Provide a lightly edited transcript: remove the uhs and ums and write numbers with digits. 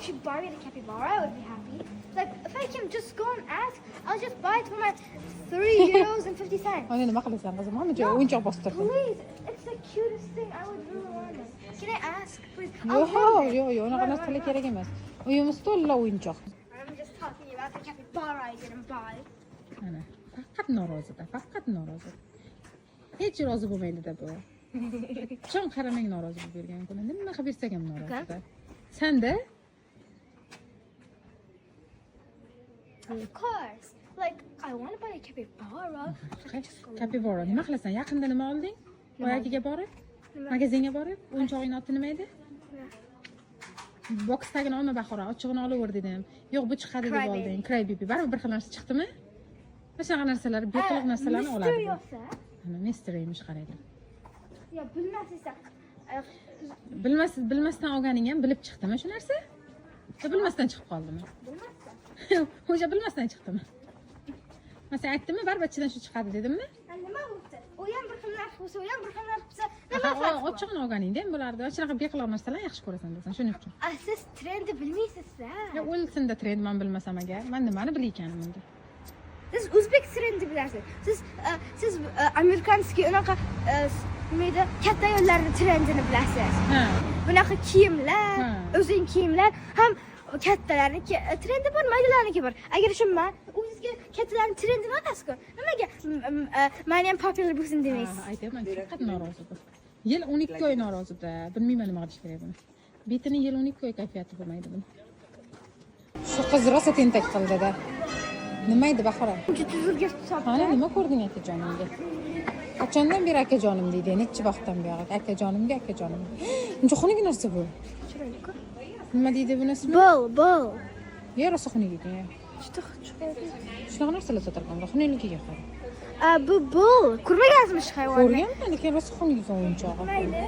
she buy me the capybara, I would be happy. Like, if I can just go and ask, I'll just buy it for my €3.50. Ana nima qilasan qizim? Hamma joyga o'yinchoq bostirdim. Please, it's the cutest thing. I would really want it. Can I ask, please? Yo'q, unaqa narsalar kerak emas. Uyimiz to'la o'yinchoq. I'm just talking about the capybara I didn't buy. Ana, faqat norozida, faqat norozi. Hech rozi bo'lmaydi-da bu. Chon qaramang norozi bo'lib bergan kuni. Nima qilib bersak ham norozida. Sanda? Of course. Like, I want to buy a capybara. Capybara. Nima qilasan? Yaqinda nima olding? Boyagiga borib? Magazinga borib? O'yinchog'ing oti nima edi? Boksdagini olma Bahora, ochig'ini olaver dedim. Yo'q, bu chiqadi deb olding. Crybaby. Baribir bir xil narsa chiqdimi? Mana shunaqa narsalar, beqiliq narsalarni oladi. Ana, mystery emish qaraydi. Ya, bilmasizlar. Bilmasdan olganing ham bilib chiqdimi shu narsa? Yo, bilmasdan chiqib qoldimi? Bilmasdan. O'sha bilmasdan chiqdimi? Men aytdimmi, baribir ichidan shu chiqadi dedimmi? Nima bo'ldi? U ham bir xil narsa bo'lsa, u ham bir xil narsa bo'lsa, nima Ha, farqi bor? ochig'ini olganingda ham bo'lardi. Shunaqa beqiliq narsalarni yaxshi ko'rasan desan, shuning uchun. Siz trendni bilmaysizlar. Ya o'lsinda trend men bilmasam agar, men nimani bileykanim unda. Siz o'zbek trendi bilasiz. Siz amerikanskiy unaqa nima katta ayollarning trendini bilasiz. Ha. Bunaqa kiyimlar, Ha. o'zing kiyimlar ham kattalarniki trendi bor, maydalarniki bor. Agar shu o'zingizga kattalarning trendi emas-ku. Nimaga meni ham popular bo'lsin demaysiz? Aytaman, faqat norozi bu. Yil 12 oy norozida. Bilmayman nima qilish kerak buni. Betini yil 12 oy kayfiyati bo'lmaydi buni. Shu qiz rosa tentak qildi-da. Nima edi Bahora? Juda zo'rga hisobda. Mana nima ko'rding akajonimga? Qachondan beri akajonim deydi? Necha vaqtdan beri akajonimga akajonim. Uncha xunuk narsa bu. Chiroyli-ku. Nima deydi buni ismi? Bol. Yer rosa xunuk ekan. Juda chiroyli. Shunaqa narsalar sotarkan, xunukligiga qara. Bu bol. Ko'rmaganmisizmi shu hayvonni? Ko'rganman, lekin rosa xunuk ekan o'yinchog'i. Mayli.